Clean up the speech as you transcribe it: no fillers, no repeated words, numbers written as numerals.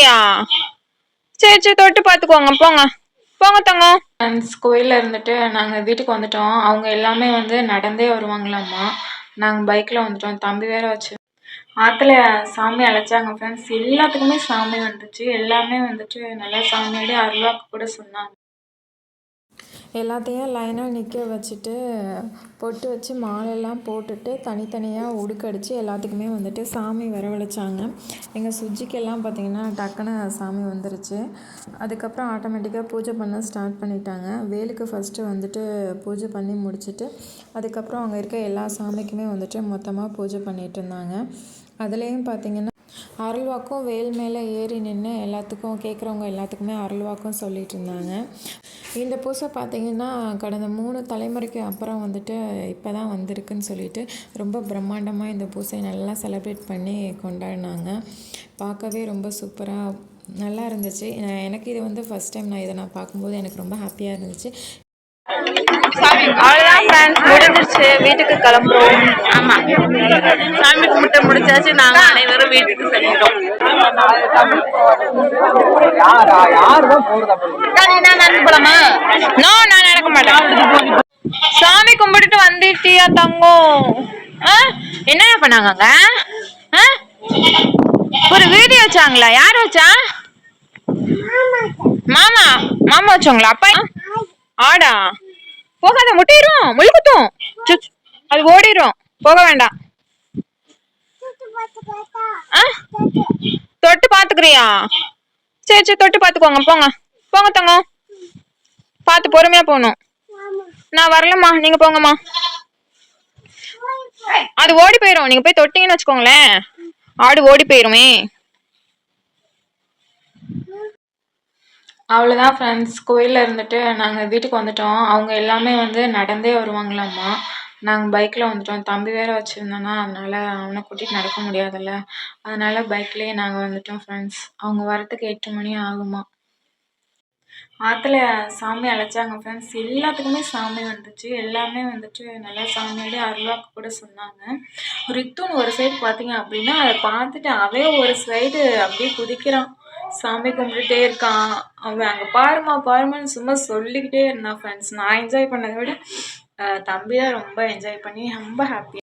பார்த்துக்கிறியா? சரி சரி தொட்டு பார்த்துக்கோங்க. போங்க போங்க தங்கம். ஃப்ரெண்ட்ஸ் கோயிலில் இருந்துட்டு நாங்கள் வீட்டுக்கு வந்துட்டோம். அவங்க எல்லாமே வந்து நடந்தே வருவாங்களாம்மா. நாங்கள் பைக்கில் வந்துட்டோம். தம்பி வேற வச்சு ஆற்றுல சாமி அழைச்சாங்க ஃப்ரெண்ட்ஸ். எல்லாத்துக்குமே சாமி வந்துச்சு. எல்லாமே வந்துட்டு நல்லா சாமியோட அருள்வாக்கு கூட சொன்னாங்க. எல்லாத்தையும் லைனாக நிற்க வச்சுட்டு பொட்டு வச்சு மாலையெல்லாம் போட்டுட்டு தனித்தனியாக உடுக்கடிச்சு எல்லாத்துக்குமே வந்துட்டு சாமி வரவழைச்சாங்க. எங்கள் சுஜிக்கெல்லாம் பார்த்திங்கன்னா டக்குன்னு சாமி வந்துருச்சு. அதுக்கப்புறம் ஆட்டோமேட்டிக்காக பூஜை பண்ண ஸ்டார்ட் பண்ணிட்டாங்க. வேலுக்கு ஃபஸ்ட்டு வந்துட்டு பூஜை பண்ணி முடிச்சுட்டு அதுக்கப்புறம் அங்கே இருக்க எல்லா சாமிக்குமே வந்துட்டு மொத்தமாக பூஜை பண்ணிகிட்டு இருந்தாங்க. அதுலேயும் பார்த்திங்கன்னா அருள்வாக்கும் வேல் மேலே ஏறி நின்று எல்லாத்துக்கும் கேட்குறவங்க எல்லாத்துக்குமே அருள்வாக்கும் சொல்லிகிட்டு இருந்தாங்க. இந்த பூசை பார்த்திங்கன்னா கடந்த 3 தலைமுறைக்கு அப்புறம் வந்துட்டு இப்போ தான் வந்திருக்குன்னு சொல்லிட்டு ரொம்ப பிரம்மாண்டமாக இந்த பூசையை நல்லா செலிப்ரேட் பண்ணி கொண்டாடினாங்க. பார்க்கவே ரொம்ப சூப்பராக நல்லா இருந்துச்சு. எனக்கு இது வந்து ஃபஸ்ட் டைம் நான் பார்க்கும்போது எனக்கு ரொம்ப ஹாப்பியாக இருந்துச்சு. அவ்வளோதான் ஃப்ரெண்ட்ஸ், முடிஞ்சிருச்சு. வீட்டுக்கு கிளம்புறோம். ஆமாம், சாமி கும்பிட்டு முடிச்சாச்சு. நாங்கள் அனைவரும் வீட்டுக்கு செல்கிறோம். நான் நடக்க மாட்டேன். சாமி கும்பிட்டுட்டு வந்துட்டியா தங்கம்? என்ன பண்ணாங்க? ஒரு வீடியோ வச்சாங்களா? யார் வச்சா? மாமா மாமா வச்சாங்களா? அப்பா ஆடா போகாத, முட்டிரும், முள் குத்தும், அது ஓடிரும், போக வேண்டாம். தொட்டு பாத்துக்கிறியா? சரி சரி தொட்டு பாத்துக்கோங்க. போங்க போங்க தங்கம், பார்த்து பொறுமையா போகணும். நான் வரலம்மா, நீங்க போங்கம்மா. அது ஓடி போயிரும். நீங்க போய் தொட்டீங்கன்னு வச்சுக்கோங்களேன், ஆடு ஓடி போயிருமே. அவ்வளோதான் ஃப்ரெண்ட்ஸ், கோயிலில் இருந்துட்டு நாங்கள் வீட்டுக்கு வந்துட்டோம். அவங்க எல்லாமே வந்து நடந்தே வருவாங்களாம்மா. நாங்கள் பைக்கில் வந்துட்டோம். தம்பி வேற வச்சுருந்தோன்னா அதனால் அவனை கூட்டிகிட்டு நடக்க முடியாதுல்ல, அதனால் பைக்லேயே நாங்கள் வந்துட்டோம் ஃப்ரெண்ட்ஸ். அவங்க வரத்துக்கு 8 மணி ஆகுமா. ஆற்றுல சாமி அழைச்சாங்க ஃப்ரெண்ட்ஸ். எல்லாத்துக்குமே சாமி வந்துச்சு. எல்லாமே வந்துட்டு நல்லா சாமியோட அருள்வாக்கு கூட சொன்னாங்க. ரித்துன்னு ஒரு சைடு பார்த்தீங்க அப்படின்னா அதை பார்த்துட்டு அவன் ஒரு சைடு அப்படியே குதிக்கிறான், சாமி கும்பிட்டுட்டே இருக்கான். அவன் அங்கே பாருமான்னு சும்மா சொல்லிக்கிட்டே இருந்தான் ஃப்ரெண்ட்ஸ். நான் என்ஜாய் பண்ணதை விட தம்பி தான் ரொம்ப என்ஜாய் பண்ணி ரொம்ப ஹாப்பி.